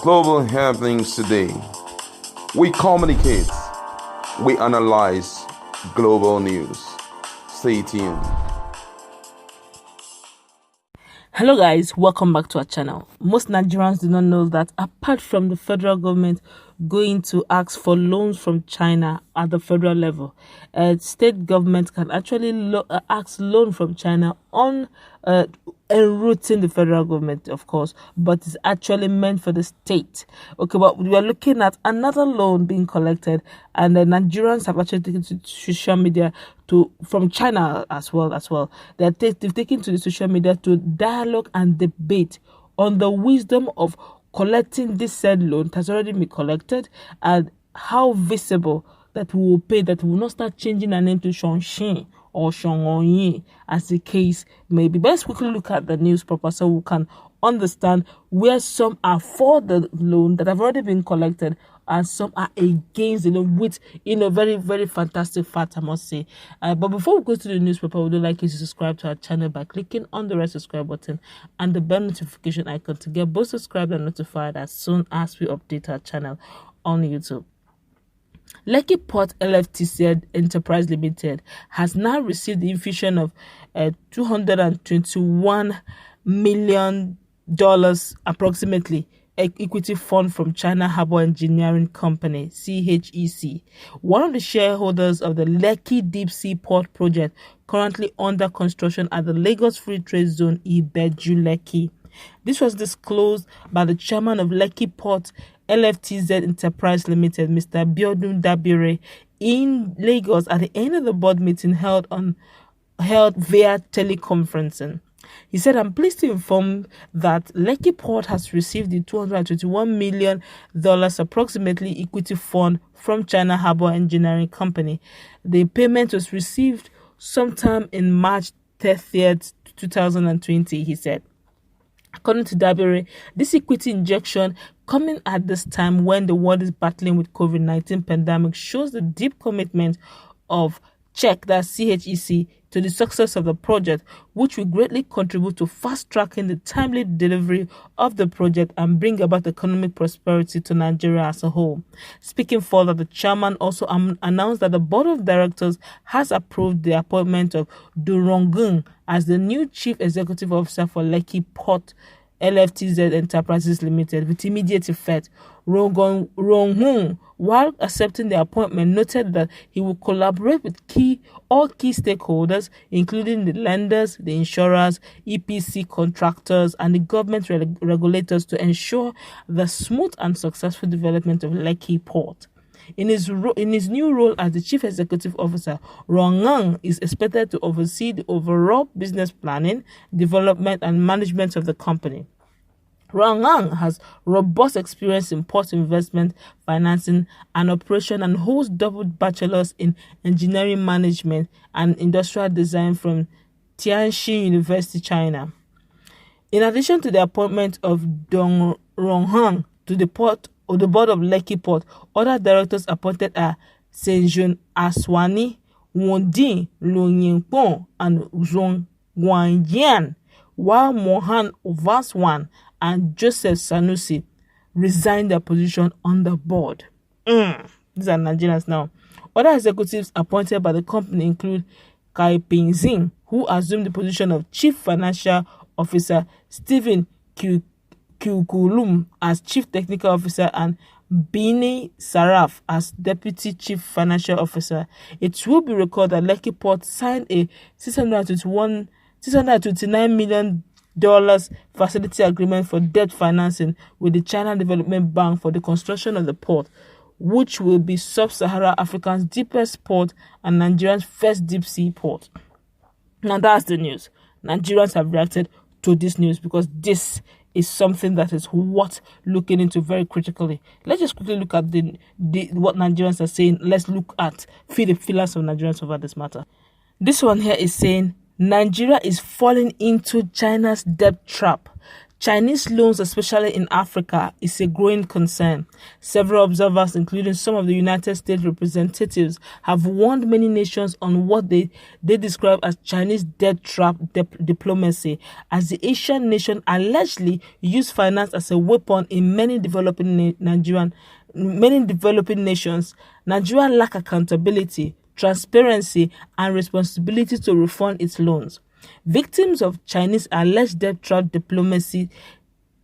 global happenings today. We communicate, we analyze global news. Stay tuned. Hello guys, welcome back to our channel. Most Nigerians do not know that apart from the federal government going to ask for loans from China at the federal level, state government can actually ask loan from China on enrouting the federal government, of course, but it's actually meant for the state. Okay, but we are looking at another loan being collected, and the Nigerians have actually taken to social media from China as well. They've taken to the social media to dialogue and debate on the wisdom of collecting this said loan that has already been collected, and how visible that we will pay, that we will not start changing our name to Shonshin or Shongonyi, as the case may be. But let's quickly look at the news proper so we can understand where some are for the loan that have already been collected and some are against the loan, with very, very fantastic fact, I must say. But before we go to the newspaper, we would like you to subscribe to our channel by clicking on the red subscribe button and the bell notification icon to get both subscribed and notified as soon as we update our channel on YouTube. Lekki Port LFTZ Enterprise Limited has now received the infusion of $221 million approximately equity fund from China Harbour Engineering Company, CHEC, one of the shareholders of the Lekki Deep Seaport project currently under construction at the Lagos Free Trade Zone, Ibeju, Lekki. This was disclosed by the chairman of Lekki Port LFTZ Enterprise Limited, Mr. Biodun Dabire, in Lagos at the end of the board meeting held via teleconferencing. He said, "I'm pleased to inform that Lekki Port has received the $221 million approximately equity fund from China Harbour Engineering Company. The payment was received sometime in March 30th, 2020, he said. According to Dabire, this equity injection coming at this time when the world is battling with COVID-19 pandemic shows the deep commitment of CHEC to the success of the project, which will greatly contribute to fast-tracking the timely delivery of the project and bring about economic prosperity to Nigeria as a whole." Speaking further, the chairman also announced that the board of directors has approved the appointment of Durongun as the new chief executive officer for Lekki Port LFTZ Enterprises Limited with immediate effect. Ronghun, while accepting the appointment, noted that he will collaborate with all key stakeholders, including the lenders, the insurers, EPC contractors, and the government regulators, to ensure the smooth and successful development of Lekki Port. In his new role as the Chief Executive Officer, Ronghun is expected to oversee the overall business planning, development, and management of the company. Ronghun has robust experience in port investment, financing, and operation, and holds double bachelors in engineering management and industrial design from Tianjin University, China. In addition to the appointment of Dong Ronghun to the board of Lekki Port, other directors appointed are Senjun Aswani, Wondin Longyingpong, and Zhong Guanyan, while Mohan Vaswan and Joseph Sanusi resigned their position on the board. These are Nigerians now. Other executives appointed by the company include Kai Ping-zing, who assumed the position of Chief Financial Officer, Stephen Kukulum as Chief Technical Officer, and Bini Saraf as Deputy Chief Financial Officer. It will be recorded that Lekki Port signed a $629 million facility agreement for debt financing with the China Development Bank for the construction of the port, which will be Sub-Saharan Africa's deepest port and Nigeria's first deep sea port. Now that's the news. Nigerians have reacted to this news because this is something that is worth looking into very critically. Let's just quickly look at what Nigerians are saying. Let's look at the feelings of Nigerians over this matter. This one here is saying, Nigeria is falling into China's debt trap. Chinese loans, especially in Africa, is a growing concern. Several observers, including some of the United States representatives, have warned many nations on what they describe as Chinese debt trap diplomacy, as the Asian nation allegedly used finance as a weapon in many developing nations. Nigeria lack accountability, transparency, and responsibility to refund its loans. Victims of Chinese alleged debt trap diplomacy,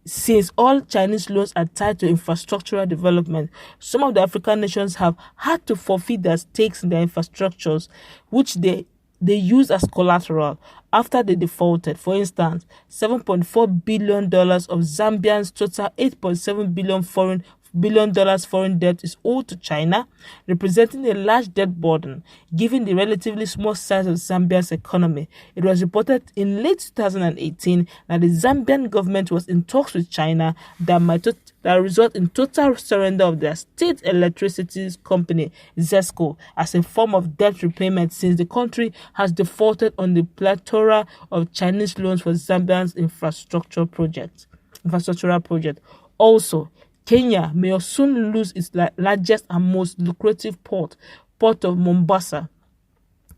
since all Chinese loans are tied to infrastructural development, some of the African nations have had to forfeit their stakes in their infrastructures, which they use as collateral after they defaulted. For instance, $7.4 billion of Zambia's total $8.7 billion foreign debt is owed to China, representing a large debt burden given the relatively small size of Zambia's economy. It was reported in late 2018 that the Zambian government was in talks with China that might result in total surrender of their state electricity company, ZESCO, as a form of debt repayment, since the country has defaulted on the plethora of Chinese loans for Zambia's infrastructural project. Also, Kenya may soon lose its largest and most lucrative port of Mombasa,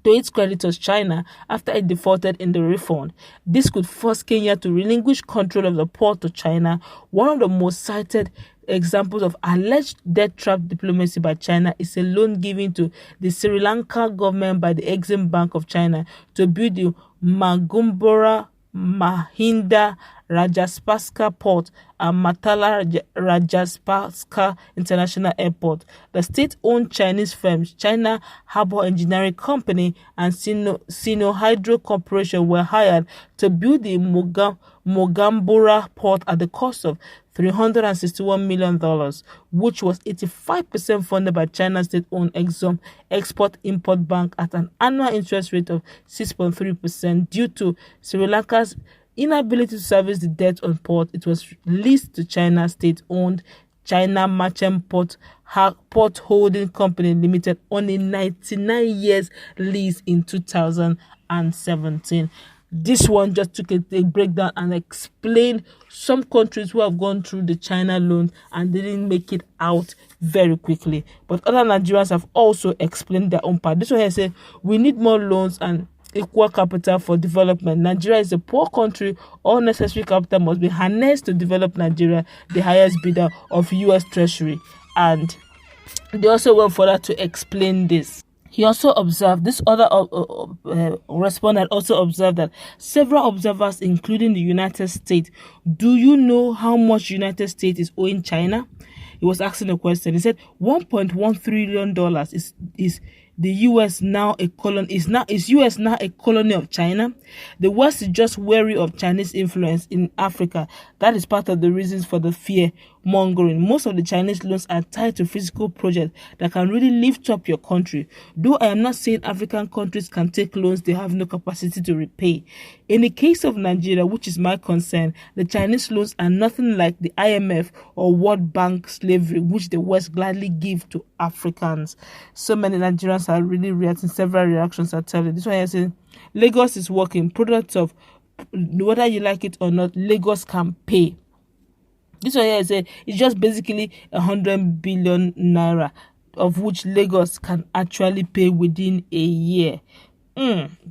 to its creditors China after it defaulted in the refund. This could force Kenya to relinquish control of the port to China. One of the most cited examples of alleged debt trap diplomacy by China is a loan given to the Sri Lanka government by the Exim Bank of China to build the Magumbura Mahinda Rajapaksa Port and Matala Rajapaksa International Airport. The state-owned Chinese firms China Harbour Engineering Company and Sino Hydro Corporation were hired to build the Mogambura port at the cost of $361 million, which was 85% funded by China's state-owned Exim Export-Import Bank at an annual interest rate of 6.3%. Due to Sri Lanka's inability to service the debt on port, it was leased to China's state-owned China Merchant Port Holding Company Limited on a 99 years lease in 2017. This one just took a breakdown and explained some countries who have gone through the China loan and didn't make it out very quickly. But other Nigerians have also explained their own part. This one here says, we need more loans and equal capital for development. Nigeria is a poor country. All necessary capital must be harnessed to develop Nigeria, the highest bidder of U.S. Treasury. And they also went further to explain this. He also observed, this other respondent also observed that several observers, including the United States, do you know how much United States is owing China? He was asking a question. He said $1.1 trillion is the US now a colony is US now a colony of China? The West is just wary of Chinese influence in Africa. That is part of the reasons for the fear mongering. Most of the Chinese loans are tied to physical projects that can really lift up your country. Though I am not saying African countries can take loans they have no capacity to repay. In the case of Nigeria, which is my concern, the Chinese loans are nothing like the IMF or World Bank slavery, which the West gladly give to Africans. So many Nigerians are really reacting. Several reactions are telling. This one here says, Lagos is working. Products of, whether you like it or not, Lagos can pay. This one here is it's just basically 100 billion naira, of which Lagos can actually pay within a year.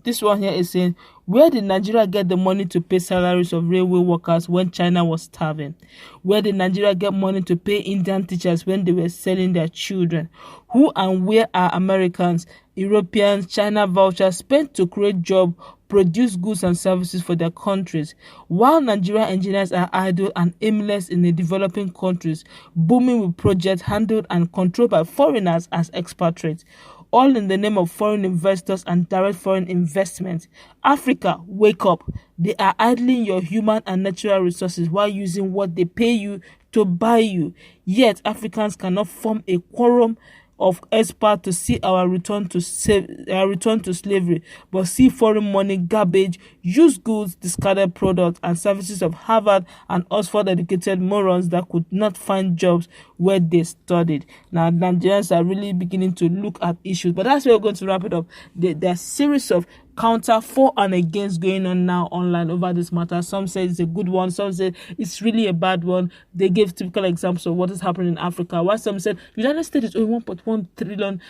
This one here is saying, where did Nigeria get the money to pay salaries of railway workers when China was starving? Where did Nigeria get money to pay Indian teachers when they were selling their children? Who and where are Americans, Europeans, China vouchers spent to create jobs, produce goods and services for their countries? While Nigerian engineers are idle and aimless in the developing countries, booming with projects handled and controlled by foreigners as expatriates, all in the name of foreign investors and direct foreign investment. Africa, wake up. They are idling your human and natural resources while using what they pay you to buy you. Yet Africans cannot form a quorum of experts to see our return to slavery, but see foreign money, garbage, used goods, discarded products, and services of Harvard and Oxford educated morons that could not find jobs where they studied. Now, Nigerians are really beginning to look at issues, but that's where we're going to wrap it up. There are a series of counter for and against going on now online over this matter. Some say it's a good one, some say it's really a bad one. They gave typical examples of what is happening in Africa, while some said United States is owing $1.1 trillion.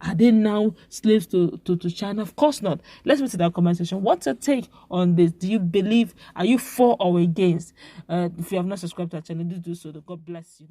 Are they now slaves to China? Of course not. Let's move to that comment section. What's your take on this? Do you believe, are you for or against? If you have not subscribed to our channel, do so. God bless you.